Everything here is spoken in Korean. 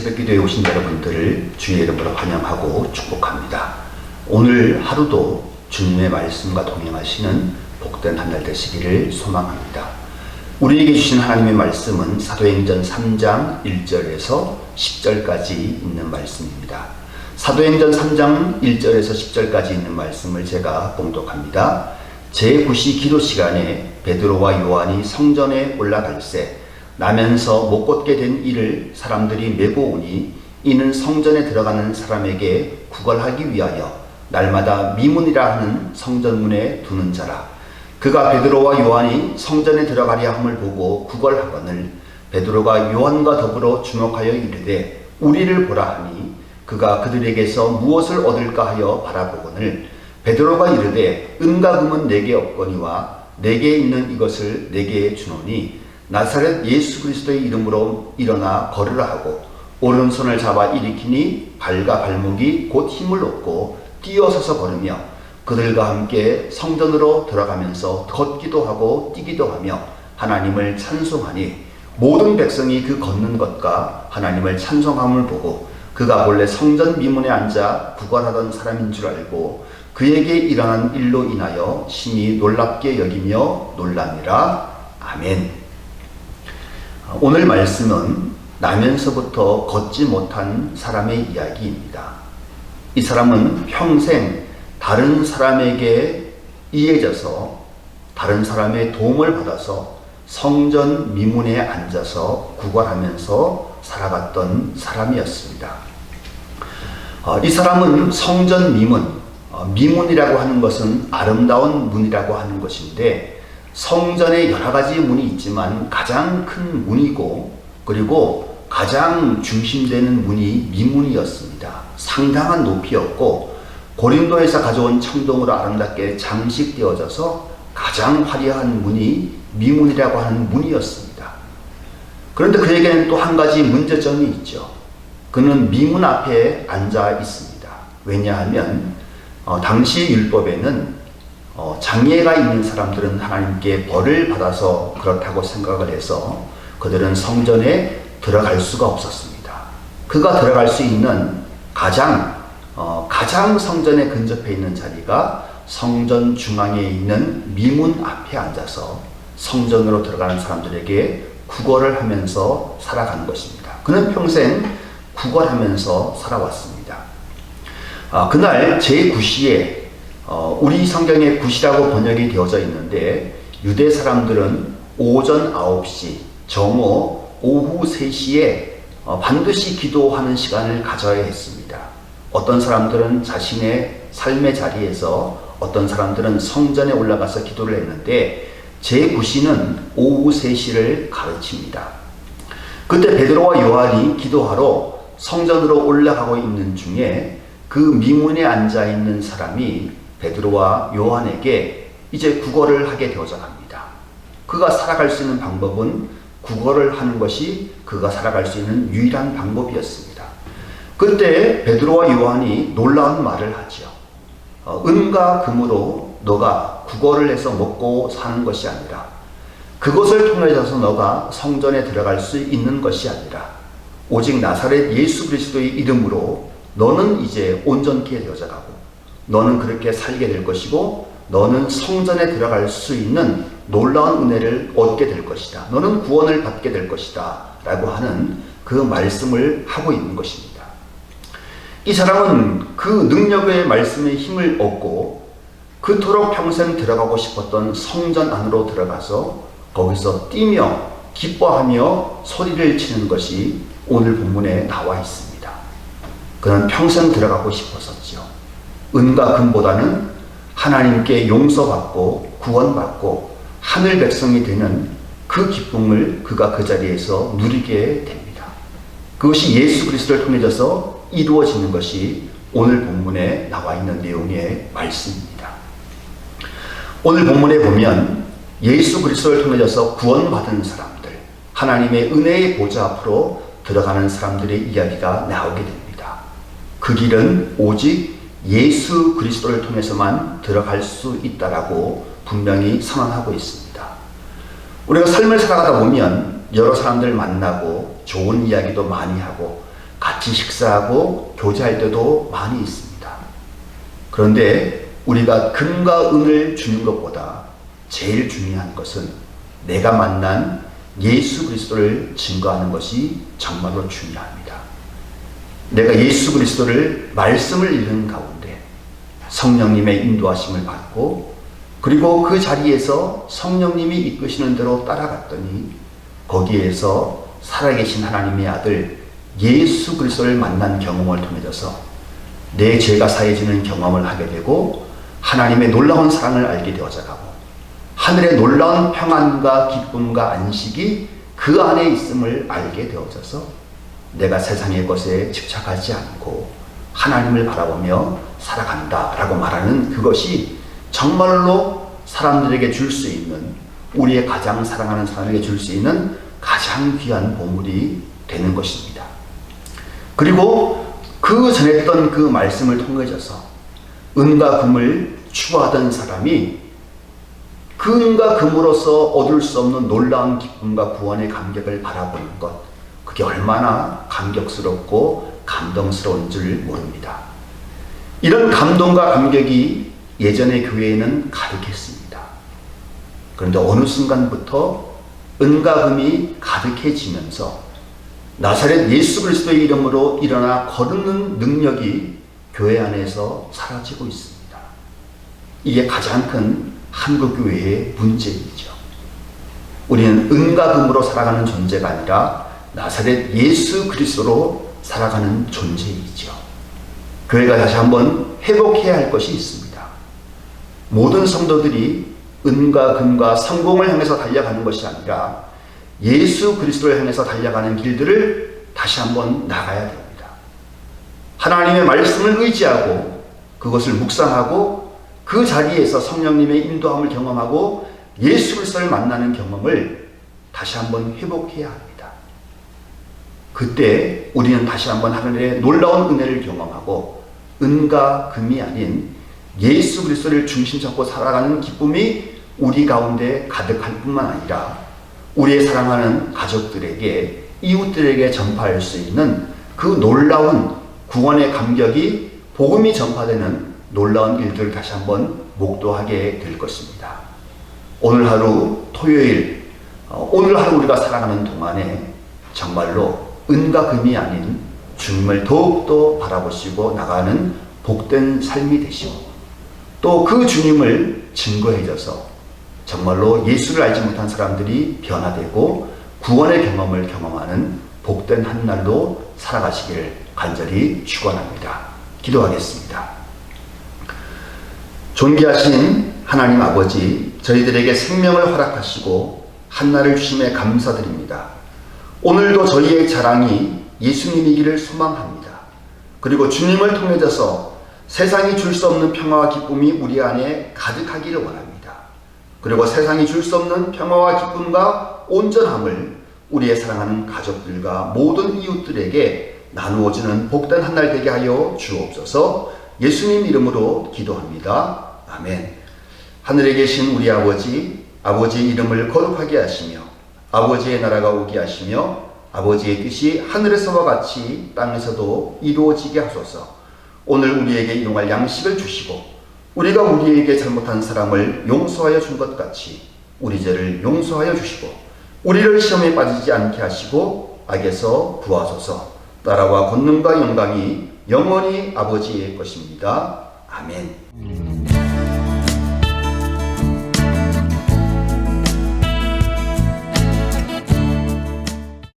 새벽 기도에 오신 여러분들을 주의 이름으로 환영하고 축복합니다. 오늘 하루도 주님의 말씀과 동행하시는 복된 한 날 되시기를 소망합니다. 우리에게 주신 하나님의 말씀은 사도행전 3장 1절에서 10절까지 있는 말씀입니다. 사도행전 3장 1절에서 10절까지 있는 말씀을 제가 봉독합니다. 제9시 기도 시간에 베드로와 요한이 성전에 올라갈새 나면서 못 걷게 된 이를 사람들이 메고 오니 이는 성전에 들어가는 사람에게 구걸하기 위하여 날마다 미문이라 하는 성전문에 두는 자라. 그가 베드로와 요한이 성전에 들어가려 함을 보고 구걸하거늘 베드로가 요한과 더불어 주목하여 이르되 우리를 보라 하니 그가 그들에게서 무엇을 얻을까 하여 바라보거늘 베드로가 이르되 은과 금은 내게 없거니와 내게 있는 이것을 내게 주노니 나사렛 예수 그리스도의 이름으로 일어나 걸으라 하고 오른손을 잡아 일으키니 발과 발목이 곧 힘을 얻고 뛰어서서 걸으며 그들과 함께 성전으로 들어가면서 걷기도 하고 뛰기도 하며 하나님을 찬송하니 모든 백성이 그 걷는 것과 하나님을 찬송함을 보고 그가 본래 성전 미문에 앉아 구걸하던 사람인 줄 알고 그에게 일어난 일로 인하여 심히 놀랍게 여기며 놀랍니라. 아멘. 오늘 말씀은 나면서부터 걷지 못한 사람의 이야기입니다. 이 사람은 평생 다른 사람에게 이해져서 다른 사람의 도움을 받아서 성전 미문에 앉아서 구걸하면서 살아갔던 사람이었습니다. 이 사람은 성전 미문, 미문이라고 하는 것은 아름다운 문이라고 하는 것인데 성전에 여러 가지 문이 있지만 가장 큰 문이고 그리고 가장 중심되는 문이 미문이었습니다. 상당한 높이였고 고린도에서 가져온 청동으로 아름답게 장식되어져서 가장 화려한 문이 미문이라고 하는 문이었습니다. 그런데 그에게는 또 한 가지 문제점이 있죠. 그는 미문 앞에 앉아 있습니다. 왜냐하면 당시 율법에는 장애가 있는 사람들은 하나님께 벌을 받아서 그렇다고 생각을 해서 그들은 성전에 들어갈 수가 없었습니다. 그가 들어갈 수 있는 가장 성전에 근접해 있는 자리가 성전 중앙에 있는 미문 앞에 앉아서 성전으로 들어가는 사람들에게 구걸을 하면서 살아가는 것입니다. 그는 평생 구걸하면서 살아왔습니다. 그날 제9시에 우리 성경에 9시라고 번역이 되어져 있는데 유대 사람들은 오전 9시, 정오 오후 3시에 반드시 기도하는 시간을 가져야 했습니다. 어떤 사람들은 자신의 삶의 자리에서 어떤 사람들은 성전에 올라가서 기도를 했는데 제9시는 오후 3시를 가르칩니다. 그때 베드로와 요한이 기도하러 성전으로 올라가고 있는 중에 그 미문에 앉아 있는 사람이 베드로와 요한에게 이제 구걸을 하게 되어져 갑니다. 그가 살아갈 수 있는 방법은 구걸을 하는 것이 그가 살아갈 수 있는 유일한 방법이었습니다. 그때 베드로와 요한이 놀라운 말을 하죠. 은과 금으로 너가 구걸을 해서 먹고 사는 것이 아니라 그것을 통해서 너가 성전에 들어갈 수 있는 것이 아니라 오직 나사렛 예수 그리스도의 이름으로 너는 이제 온전케 되어져 가고 너는 그렇게 살게 될 것이고 너는 성전에 들어갈 수 있는 놀라운 은혜를 얻게 될 것이다. 너는 구원을 받게 될 것이다. 라고 하는 그 말씀을 하고 있는 것입니다. 이 사람은 그 능력의 말씀에 힘을 얻고 그토록 평생 들어가고 싶었던 성전 안으로 들어가서 거기서 뛰며 기뻐하며 소리를 치는 것이 오늘 본문에 나와 있습니다. 그는 평생 들어가고 싶었었죠. 은과 금보다는 하나님께 용서받고 구원받고 하늘 백성이 되는 그 기쁨을 그가 그 자리에서 누리게 됩니다. 그것이 예수 그리스도를 통해서 이루어지는 것이 오늘 본문에 나와 있는 내용의 말씀입니다. 오늘 본문에 보면 예수 그리스도를 통해서 구원받은 사람들, 하나님의 은혜의 보좌 앞으로 들어가는 사람들의 이야기가 나오게 됩니다. 그 길은 오직 예수 그리스도를 통해서만 들어갈 수 있다라고 분명히 선언하고 있습니다. 우리가 삶을 살아가다 보면 여러 사람들 만나고 좋은 이야기도 많이 하고 같이 식사하고 교제할 때도 많이 있습니다. 그런데 우리가 금과 은을 주는 것보다 제일 중요한 것은 내가 만난 예수 그리스도를 증거하는 것이 정말로 중요합니다. 내가 예수 그리스도를 말씀을 읽는 가운데 성령님의 인도하심을 받고 그리고 그 자리에서 성령님이 이끄시는 대로 따라갔더니 거기에서 살아계신 하나님의 아들 예수 그리스도를 만난 경험을 통해서 내 죄가 사해지는 경험을 하게 되고 하나님의 놀라운 사랑을 알게 되어져 가고 하늘의 놀라운 평안과 기쁨과 안식이 그 안에 있음을 알게 되어져서 내가 세상의 것에 집착하지 않고 하나님을 바라보며 살아간다 라고 말하는 그것이 정말로 사람들에게 줄 수 있는, 우리의 가장 사랑하는 사람에게 줄 수 있는 가장 귀한 보물이 되는 것입니다. 그리고 그 전했던 그 말씀을 통해져서 은과 금을 추구하던 사람이 그 은과 금으로서 얻을 수 없는 놀라운 기쁨과 구원의 감격을 바라보는 것, 그게 얼마나 감격스럽고 감동스러운 줄 모릅니다. 이런 감동과 감격이 예전의 교회에는 가득했습니다. 그런데 어느 순간부터 은과 금이 가득해지면서 나사렛 예수 그리스도의 이름으로 일어나 거듭는 능력이 교회 안에서 사라지고 있습니다. 이게 가장 큰 한국교회의 문제이죠. 우리는 은과 금으로 살아가는 존재가 아니라 나사렛 예수 그리스도로 살아가는 존재이죠. 교회가 다시 한번 회복해야 할 것이 있습니다. 모든 성도들이 은과 금과 성공을 향해서 달려가는 것이 아니라 예수 그리스도를 향해서 달려가는 길들을 다시 한번 나가야 됩니다. 하나님의 말씀을 의지하고 그것을 묵상하고 그 자리에서 성령님의 인도함을 경험하고 예수 그리스도를 만나는 경험을 다시 한번 회복해야 합니다. 그때 우리는 다시 한번 하늘의 놀라운 은혜를 경험하고 은과 금이 아닌 예수 그리스도를 중심 잡고 살아가는 기쁨이 우리 가운데 가득할 뿐만 아니라 우리의 사랑하는 가족들에게, 이웃들에게 전파할 수 있는 그 놀라운 구원의 감격이 복음이 전파되는 놀라운 일들을 다시 한번 목도하게 될 것입니다. 오늘 하루 토요일, 오늘 하루 우리가 살아가는 동안에 정말로 은과 금이 아닌 주님을 더욱더 바라보시고 나가는 복된 삶이 되시고 또 그 주님을 증거해줘서 정말로 예수를 알지 못한 사람들이 변화되고 구원의 경험을 경험하는 복된 한 날로 살아가시기를 간절히 축원합니다. 기도하겠습니다. 존귀하신 하나님 아버지, 저희들에게 생명을 허락하시고 한날을 주심에 감사드립니다. 오늘도 저희의 자랑이 예수님이기를 소망합니다. 그리고 주님을 통해서 세상이 줄 수 없는 평화와 기쁨이 우리 안에 가득하기를 원합니다. 그리고 세상이 줄 수 없는 평화와 기쁨과 온전함을 우리의 사랑하는 가족들과 모든 이웃들에게 나누어지는 복된 한 날 되게 하여 주옵소서. 예수님 이름으로 기도합니다. 아멘. 하늘에 계신 우리 아버지, 아버지의 이름을 거룩하게 하시며 아버지의 나라가 오게 하시며 아버지의 뜻이 하늘에서와 같이 땅에서도 이루어지게 하소서. 오늘 우리에게 일용할 양식을 주시고 우리가 우리에게 잘못한 사람을 용서하여 준 것 같이 우리 죄를 용서하여 주시고 우리를 시험에 빠지지 않게 하시고 악에서 구하소서. 나라와 권능과 영광이 영원히 아버지의 것입니다. 아멘.